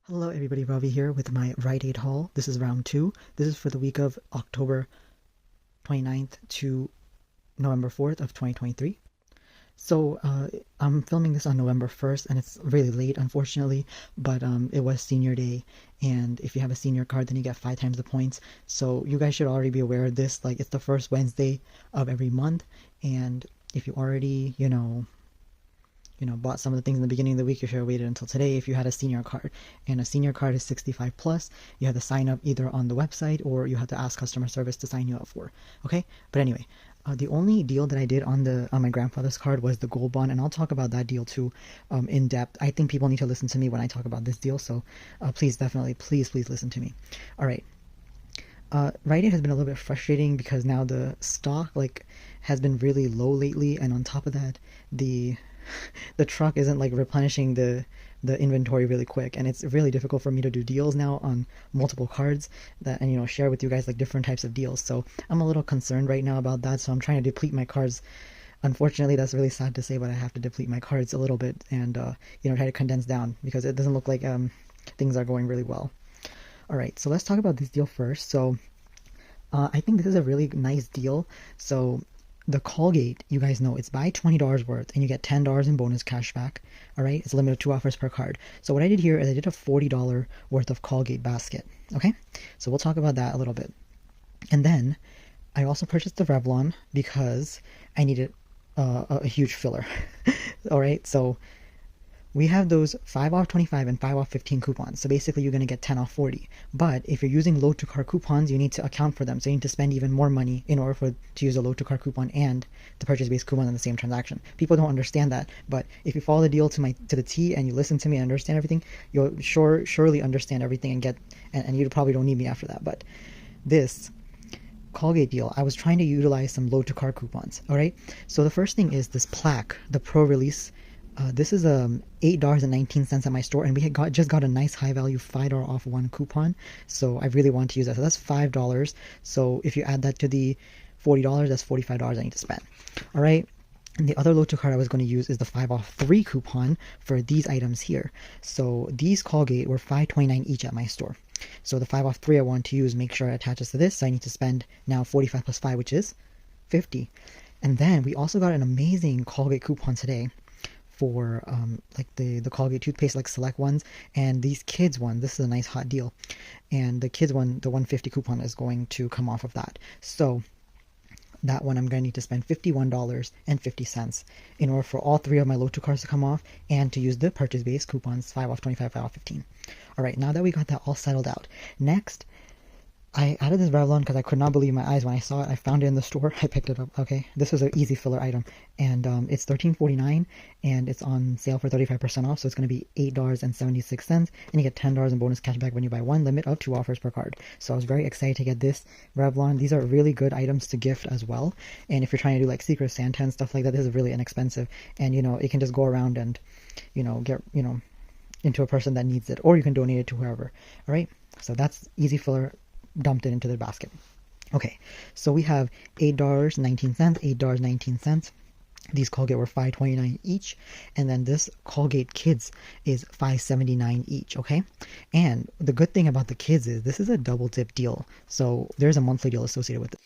Hello everybody, Ravi here with my RITE haul. This is round 2. This is for the week of October 29th to November 4th of 2023. So I'm filming this on November 1st and it's really late unfortunately, but it was senior day, and if you have a senior card then you get 5 times the points. So you guys should already be aware of this. Like, it's the first Wednesday of every month, and if you already, bought some of the things in the beginning of the week, you should have waited until today if you had a senior card. And a senior card is 65 plus. You have to sign up either on the website or you have to ask customer service to sign you up for. Okay, but anyway, the only deal that I did on my grandfather's card was the gold bond, and I'll talk about that deal too, in depth. I think people need to listen to me when I talk about this deal, so please, definitely, please listen to me. All right. Rite Aid has been a little bit frustrating because now the stock has been really low lately, and on top of that, the the truck isn't replenishing the inventory really quick, and it's really difficult for me to do deals now on multiple cards and share with you guys different types of deals. So I'm a little concerned right now about that, so I'm trying to deplete my cards. Unfortunately, that's really sad to say, but I have to deplete my cards a little bit and try to condense down because it doesn't look like things are going really well. All right, so let's talk about this deal first. So I think this is a really nice deal. So the Colgate, you guys know, it's buy $20 worth and you get $10 in bonus cash back. All right, it's limited to 2 offers per card. So what I did here is I did a $40 worth of Colgate basket. Okay, so we'll talk about that a little bit. And then I also purchased the Revlon because I needed a huge filler. All right, so we have those 5 off 25 and 5 off 15 coupons. So basically you're going to get 10 off 40. But if you're using load to car coupons, you need to account for them. So you need to spend even more money in order to use a load to car coupon and the purchase based coupon in the same transaction. People don't understand that, but if you follow the deal to the T and you listen to me and understand everything, you'll surely understand everything and you probably don't need me after that. But this Colgate deal, I was trying to utilize some load to car coupons. All right. So the first thing is this plaque, the pro release. This is $8.19 at my store, and we had just got a nice high value $5 off 1 coupon. So I really want to use that. So that's $5. So if you add that to the $40, that's $45 I need to spend. All right. And the other load to card I was going to use is the 5 off 3 coupon for these items here. So these Colgate were $5.29 each at my store. So the 5 off 3 I want to use, make sure it attaches to this. So I need to spend now 45 plus 5, which is 50. And then we also got an amazing Colgate coupon today for the Colgate toothpaste, select ones, and these kids one. This is a nice hot deal, and the kids one, the 150 coupon is going to come off of that. So that one I'm going to need to spend $51.50 in order for all 3 of my load to cards to come off and to use the purchase base coupons 5 off 25, 5 off 15. All right, now that we got that all settled out, next I added this Revlon because I could not believe my eyes when I saw it. I found it in the store. I picked it up. Okay, this was an easy filler item, and it's $13.49, and it's on sale for 35% off. So it's going to be $8.76, and you get $10 in bonus cashback when you buy 1. Limit of 2 offers per card. So I was very excited to get this Revlon. These are really good items to gift as well. And if you're trying to do Secret Santa and stuff like that, this is really inexpensive, and it can just go around and get into a person that needs it, or you can donate it to whoever. All right, so that's easy filler. Dumped it into the basket. Okay, so we have $8.19, $8.19. These Colgate were $5.29 each, and then this Colgate Kids is $5.79 each. Okay, and the good thing about the Kids is this is a double dip deal, so there's a monthly deal associated with it.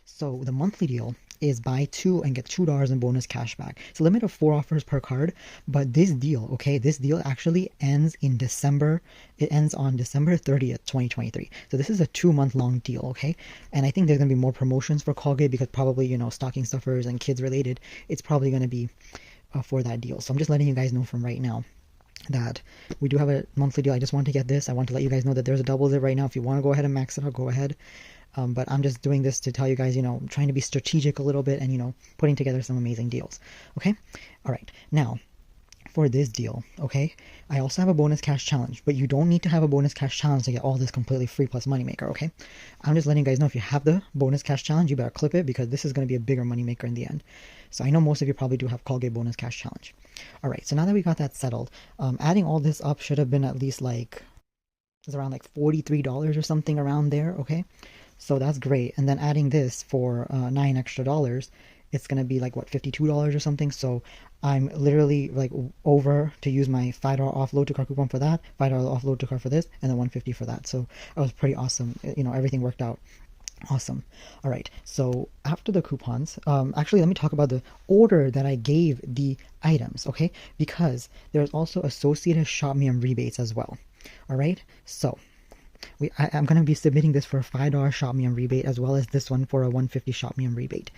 So the monthly deal is buy 2 and get $2 in bonus cash back. It's a limit of 4 offers per card, but this deal actually ends in December. It ends on December 30th, 2023. So this is a 2-month long deal, okay? And I think there's going to be more promotions for Colgate because probably, stocking stuffers and kids related, it's probably going to be for that deal. So I'm just letting you guys know from right now that we do have a monthly deal. I just want to get this. I want to let you guys know that there's a double dip right now. If you want to go ahead and max it out, go ahead. But I'm just doing this to tell you guys, trying to be strategic a little bit and, putting together some amazing deals. Okay? All right. Now, for this deal, okay, I also have a bonus cash challenge, but you don't need to have a bonus cash challenge to get all this completely free plus moneymaker, okay? I'm just letting you guys know if you have the bonus cash challenge, you better clip it because this is going to be a bigger moneymaker in the end. So I know most of you probably do have Colgate bonus cash challenge. All right, so now that we got that settled, adding all this up should have been at least it's around $43 or something around there, okay? So that's great. And then adding this for $9 extra, it's gonna be like what, $52 or something. So I'm literally like over to use my $5 off load to car coupon for that, $5 off load to car for this, and then 150 for that. So it was pretty awesome. You know, everything worked out awesome. All right, so after the coupons, actually let me talk about the order that I gave the items, okay? Because there's also associated Shop Me rebates as well. All right, so I'm going to be submitting this for a $5 Shop Me rebate, as well as this one for a 150 Shop Me rebate.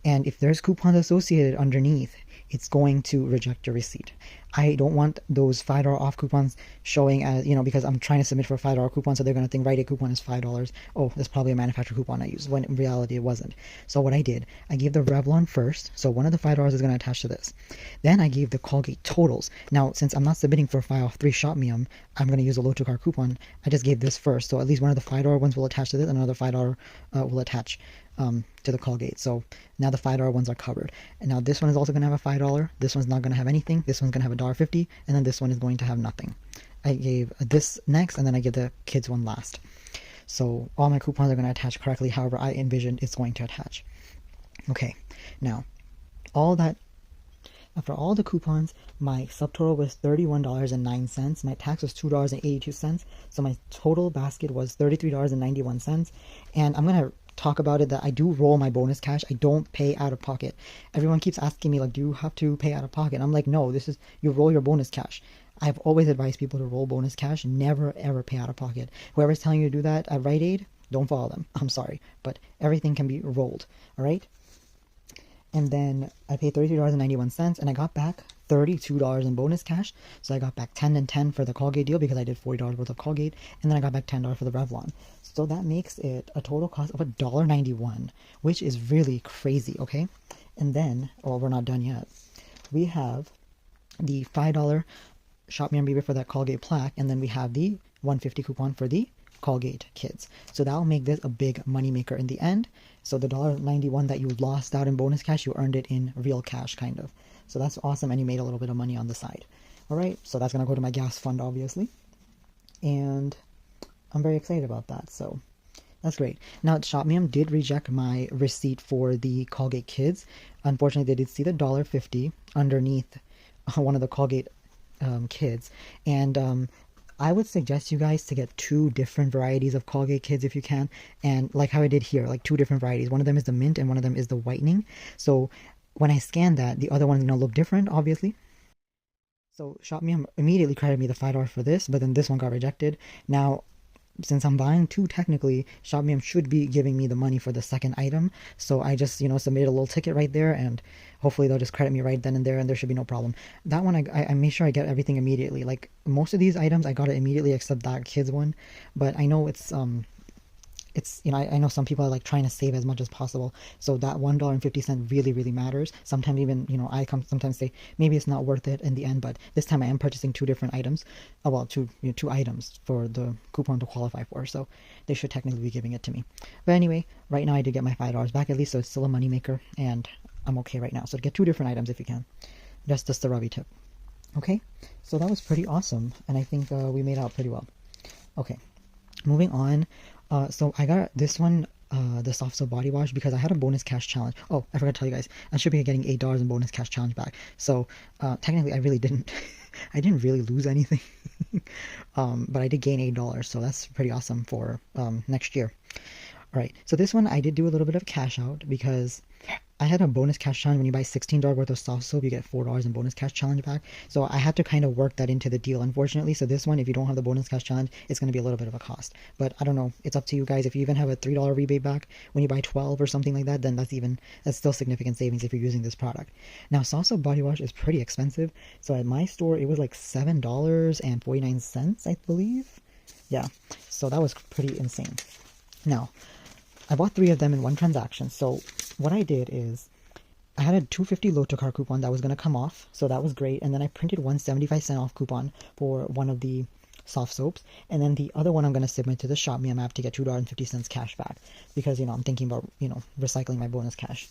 And if there's coupons associated underneath, it's going to reject your receipt. I don't want those $5 off coupons showing as, you know, because I'm trying to submit for a $5 coupon, so they're going to think RITE coupon is $5. Oh, that's probably a manufacturer coupon I used, when in reality it wasn't. So what I did, I gave the Revlon first, so one of the $5 is going to attach to this. Then I gave the Colgate totals. Now, since I'm not submitting for a 5 off 3 Shop Me, I'm going to use a low to car coupon. I just gave this first, so at least one of the $5 ones will attach to this, and another $5 will attach to the Colgate. So now the $5 ones are covered. And now this one is also going to have a $5. This one's not going to have anything. This one's going to have $1.50, and then this one is going to have nothing. I gave this next, and then I give the kids one last. So all my coupons are going to attach correctly, however I envisioned it's going to attach. Okay, now all that, after all the coupons, my subtotal was $31.09. My tax was $2.82. So my total basket was $33.91. And I'm going to talk about it that I do roll my bonus cash. I don't pay out of pocket. Everyone keeps asking me, like, do you have to pay out of pocket? I'm like, no, this is, you roll your bonus cash. I've always advised people to roll bonus cash, never ever pay out of pocket. Whoever's telling you to do that at Rite Aid, don't follow them. I'm sorry, but everything can be rolled. All right. And then I paid $33.91, and I got back $32 in bonus cash. So I got back 10 and 10 for the Colgate deal because I did $40 worth of Colgate, and then I got back $10 for the Revlon. So that makes it a total cost of $1.91, which is really crazy, okay? And then, well, we're not done yet. We have the $5 Shop Me rebate for that Colgate plaque, and then we have the 150 coupon for the Colgate kids. So that'll make this a big money maker in the end. So the $1.91 that you lost out in bonus cash, you earned it in real cash, kind of. So that's awesome, and you made a little bit of money on the side. All right, so that's gonna go to my gas fund, obviously, and I'm very excited about that. So that's great. Now, Shop Me did reject my receipt for the Colgate kids. Unfortunately, they did see the $1.50 underneath one of the Colgate kids, and I would suggest you guys to get 2 different varieties of Colgate kids if you can, and like how I did here, like 2 different varieties. One of them is the mint and one of them is the whitening. So when I scan that, the other one's gonna look different, obviously. So Shop Me immediately credited me the $5 for this, but then this one got rejected. Now, since I'm buying 2, technically, Shop Me should be giving me the money for the second item. So I just, submitted a little ticket right there, and hopefully they'll just credit me right then and there, and there should be no problem. That one, I made sure I get everything immediately. Like, most of these items, I got it immediately except that kids one. But I know it's I know some people are like trying to save as much as possible, so that $1.50 really, really matters. Sometimes even, I sometimes say maybe it's not worth it in the end, but this time I am purchasing 2 different items. Well, 2 items for the coupon to qualify for, so they should technically be giving it to me. But anyway, right now I did get my $5 back at least, so it's still a moneymaker, and I'm okay right now. So get 2 different items if you can. That's just the Ravi tip. Okay, so that was pretty awesome, and I think we made out pretty well. Okay, moving on. So I got this one, the soft soap body wash, because I had a bonus cash challenge. Oh, I forgot to tell you guys, I should be getting $8 in bonus cash challenge back. So technically I really didn't, I didn't really lose anything, but I did gain $8, so that's pretty awesome for next year. All right, so this one I did do a little bit of cash out because I had a bonus cash challenge. When you buy $16 worth of soft soap, you get $4 in bonus cash challenge back. So I had to kind of work that into the deal, unfortunately. So this one, if you don't have the bonus cash challenge, it's going to be a little bit of a cost. But I don't know. It's up to you guys. If you even have a $3 rebate back when you buy 12 or something like that, then that's still significant savings if you're using this product. Now, soft soap body wash is pretty expensive. So at my store, it was like $7.49, I believe. Yeah, so that was pretty insane. Now, I bought 3 of them in one transaction. So what I did is I had a $2.50 load to car coupon that was going to come off. So that was great. And then I printed one 75-cent off coupon for one of the soft soaps. And then the other one I'm going to submit to the Shop Me app to get $2.50 cash back. Because, I'm thinking about, recycling my bonus cash.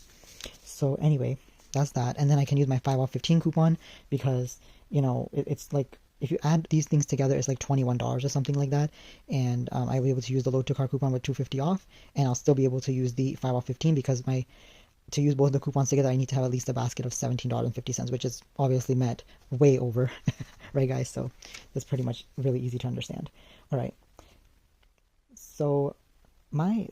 So anyway, that's that. And then I can use my 5 off 15 coupon because, it's like, if you add these things together, it's like $21 or something like that. And I'll be able to use the load to car coupon with $2.50 off. And I'll still be able to use the 5 off 15 because my to use both the coupons together, I need to have at least a basket of $17.50, which is obviously met way over, right, guys? So that's pretty much really easy to understand. All right. So my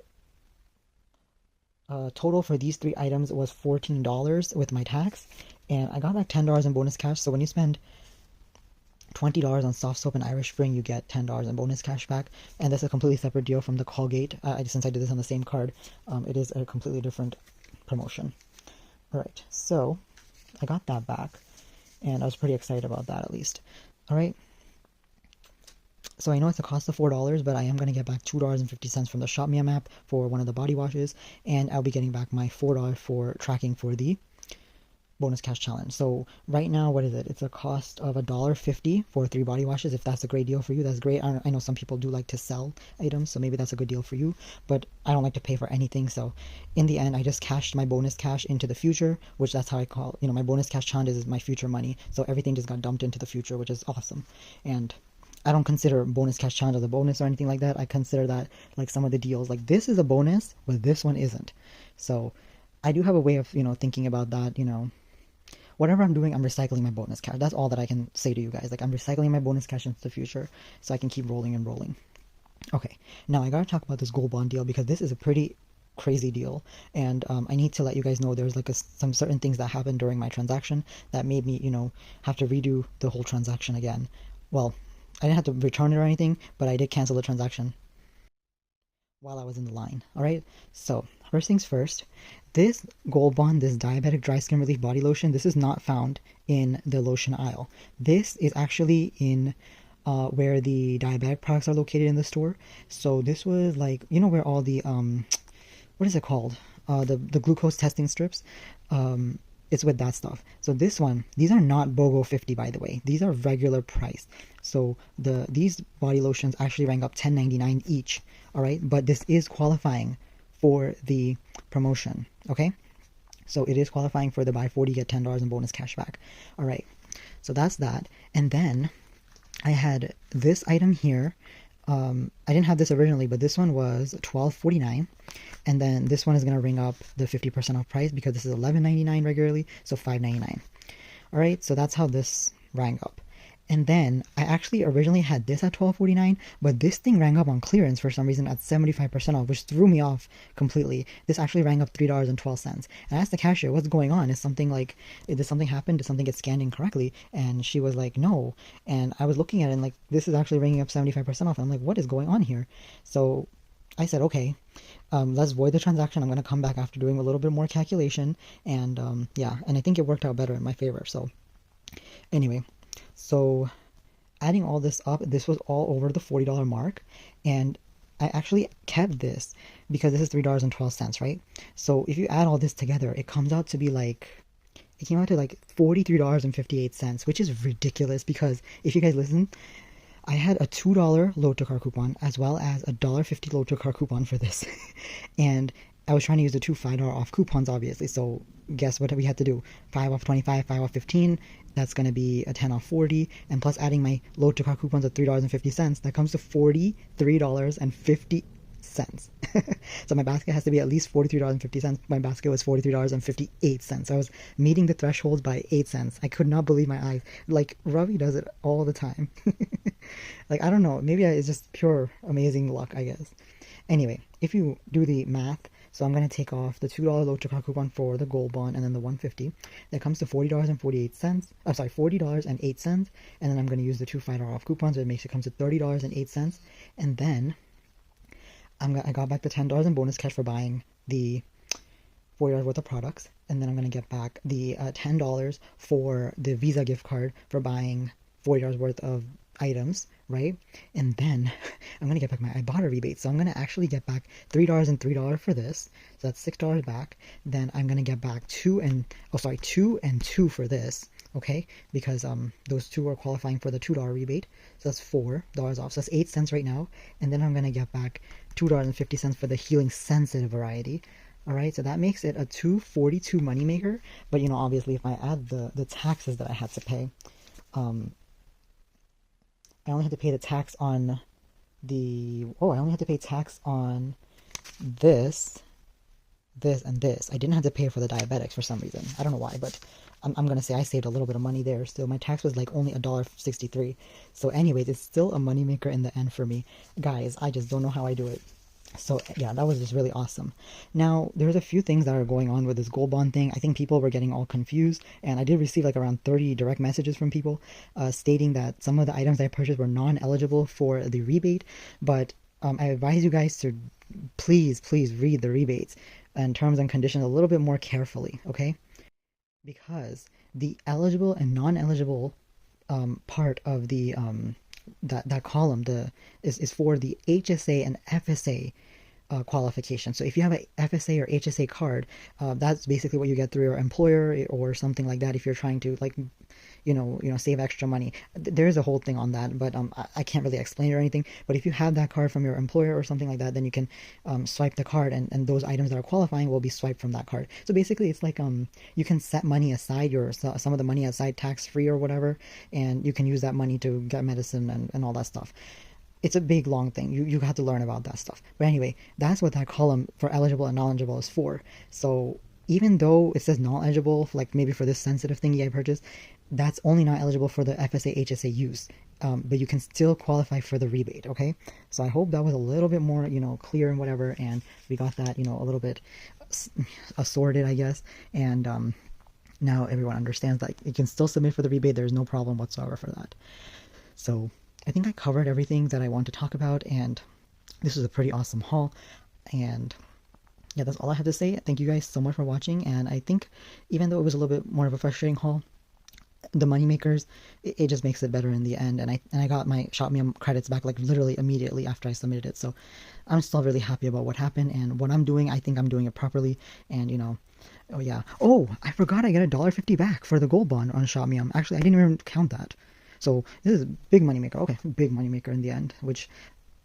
total for these three items was $14 with my tax, and I got back $10 in bonus cash. So when you spend $20 on soft soap and Irish Spring, you get $10 in bonus cash back. And that's a completely separate deal from the Colgate. Since I did this on the same card, it is a completely different promotion. All right, so I got that back, and I was pretty excited about that at least. All right. So I know it's a cost of $4, but I am going to get back $2.50 from the Shop Me app for one of the body washes, and I'll be getting back my $4 for tracking for the bonus cash challenge. So right now, what is it? It's a cost of $1.50 for 3 body washes. If that's a great deal for you, that's great. I know some people do like to sell items, so maybe that's a good deal for you, but I don't like to pay for anything. So in the end, I just cashed my bonus cash into the future, which that's how I call, my bonus cash challenge is my future money. So everything just got dumped into the future, which is awesome. And I don't consider bonus cash challenge as a bonus or anything like that. I consider that like some of the deals, like this is a bonus, but this one isn't. So I do have a way of, thinking about that, whatever I'm doing, I'm recycling my bonus cash. That's all that I can say to you guys. Like, I'm recycling my bonus cash into the future so I can keep rolling and rolling. Okay, now I gotta talk about this gold bond deal because this is a pretty crazy deal, and I need to let you guys know there's like some certain things that happened during my transaction that made me, have to redo the whole transaction again. Well, I didn't have to return it or anything, but I did cancel the transaction while I was in the line. All right, so first things first, this Gold Bond, this Diabetic Dry Skin Relief Body Lotion, this is not found in the lotion aisle. This is actually in where the diabetic products are located in the store. So this was like, where all the, what is it called? The glucose testing strips. It's with that stuff. So this one, these are not BOGO 50, by the way. These are regular price. So these body lotions actually rank up $10.99 each. All right, but this is qualifying for the promotion. Okay, so it is qualifying for the buy 40 get $10 in bonus cash back. All right, so that's that. And then I had this item here. I didn't have this originally, but this one was $12.49. And then this one is going to ring up the 50% off price because this is $11.99 regularly, so $5.99. All right, so that's how this rang up. And then I actually originally had this at $12.49, but this thing rang up on clearance for some reason at 75% off, which threw me off completely. This actually rang up $3.12. And I asked the cashier, what's going on? Did something happen? Did something get scanned incorrectly? And she was like, no. And I was looking at it and like, this is actually ringing up 75% off. And I'm like, what is going on here? So I said, okay, let's void the transaction. I'm going to come back after doing a little bit more calculation. And yeah, and I think it worked out better in my favor. So anyway, so adding all this up, this was all over the $40 mark. And I actually kept this because this is $3.12, right? So if you add all this together, it came out to like $43.58, which is ridiculous because if you guys listen, I had a $2 load to car coupon as well as a $1.50 load to car coupon for this. And I was trying to use the two $5 off coupons, obviously. So guess what we had to do? 5 off 25, 5 off 15. That's going to be a 10 off 40. And plus adding my load to car coupons of $3.50, that comes to $43.50. So my basket has to be at least $43.50. My basket was $43.58. So I was meeting the threshold by 8 cents. I could not believe my eyes. Like, Ravi does it all the time. Like, I don't know. Maybe it's just pure amazing luck, I guess. Anyway, if you do the math, so I'm going to take off the $2 load to car coupon for the Gold Bond and then the $150. That comes to $40.48. I'm sorry, $40.08. And then I'm going to use the two $5 off coupons, so it comes to $30.08. And then I got back the $10 in bonus cash for buying the $40 worth of products. And then I'm going to get back the $10 for the Visa gift card for buying $40 worth of items, right? And then I'm going to get back my Ibotta rebate. So I'm going to actually get back $3 and $3 for this. So that's $6 back. Then I'm going to get back 2 and 2 for this. Okay, because those two are qualifying for the $2 rebate, so that's $4 off. So that's 8 cents right now, and then I'm gonna get back $2.50 for the healing sensitive variety. All right, so that makes it a $2.42 moneymaker. But obviously, if I add the taxes that I had to pay, I only had to pay the tax on I only had to pay tax on this this, and this. I didn't have to pay for the diabetics for some reason. I don't know why, but I'm gonna say I saved a little bit of money there. Still, my tax was like only $1.63. So anyways, it's still a moneymaker in the end for me. Guys, I just don't know how I do it. So yeah, that was just really awesome. Now there's a few things that are going on with this gold bond thing. I think people were getting all confused, and I did receive like around 30 direct messages from people stating that some of the items I purchased were non-eligible for the rebate. But I advise you guys to please read the rebates and terms and conditions a little bit more carefully, okay? Because the eligible and non-eligible part of the that column is for the HSA and FSA qualification. So if you have a FSA or HSA card, that's basically what you get through your employer or something like that. If you're trying to like, save extra money, there's a whole thing on that, but I can't really explain it or anything. But if you have that card from your employer or something like that, then you can swipe the card, and those items that are qualifying will be swiped from that card. So basically, it's like you can set money aside, some of the money aside tax free or whatever, and you can use that money to get medicine and all that stuff. It's a big long thing. You have to learn about that stuff. But anyway, that's what that column for eligible and non-eligible is for. So even though it says non-eligible, like maybe for this sensitive thingy I purchased, that's only not eligible for the FSA HSA use. But you can still qualify for the rebate. Okay, so I hope that was a little bit more clear and whatever, and we got that a little bit assorted, I guess. And now everyone understands that you can still submit for the rebate. There's no problem whatsoever for that. So I think I covered everything that I want to talk about, and this was a pretty awesome haul. And yeah, that's all I have to say. Thank you guys so much for watching, and I think even though it was a little bit more of a frustrating haul, the moneymakers, it just makes it better in the end. And I got my ShopMe credits back like literally immediately after I submitted it. So I'm still really happy about what happened, and what I'm doing, I think I'm doing it properly. And oh yeah, oh, I forgot I get $1.50 back for the gold bond on ShopMe. Actually, I didn't even count that. So this is a big moneymaker. Okay, big moneymaker in the end, which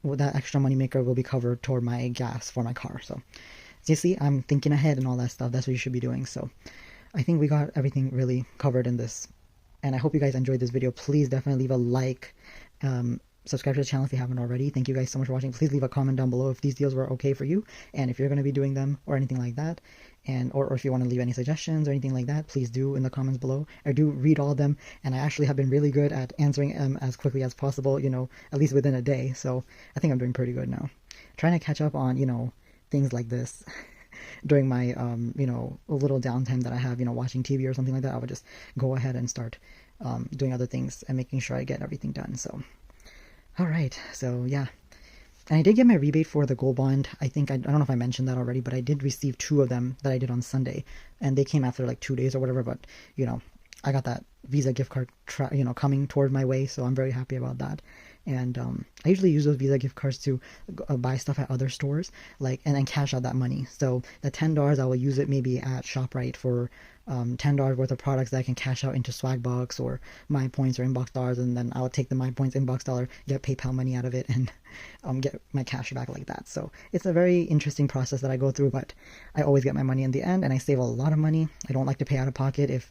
that extra moneymaker will be covered toward my gas for my car. So you see, I'm thinking ahead and all that stuff. That's what you should be doing. So I think we got everything really covered in this. And I hope you guys enjoyed this video. Please definitely leave a like. Subscribe to the channel if you haven't already. Thank you guys so much for watching. Please leave a comment down below if these deals were okay for you, and if you're going to be doing them or anything like that. And or if you want to leave any suggestions or anything like that, please do in the comments below. I do read all of them, and I actually have been really good at answering them as quickly as possible, at least within a day. So I think I'm doing pretty good now. Trying to catch up on, things like this during my, a little downtime that I have, watching TV or something like that. I would just go ahead and start doing other things and making sure I get everything done. So, all right. So, yeah. And I did get my rebate for the gold bond. I think, I don't know if I mentioned that already, but I did receive 2 of them that I did on Sunday. And they came after like 2 days or whatever. But, I got that Visa gift card, coming toward my way. So I'm very happy about that. And I usually use those Visa gift cards to buy stuff at other stores, and then cash out that money. So the $10, I will use it maybe at ShopRite for $10 worth of products that I can cash out into Swagbucks or My Points or Inbox Dollars, and then I'll take the My Points Inbox Dollar, get PayPal money out of it, and get my cash back like that. So it's a very interesting process that I go through, but I always get my money in the end, and I save a lot of money. I don't like to pay out of pocket if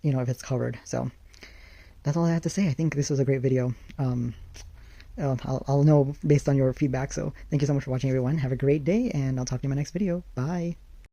it's covered. So that's all I have to say. I think this was a great video. I'll know based on your feedback. So thank you so much for watching, everyone. Have a great day, and I'll talk to you in my next video. Bye.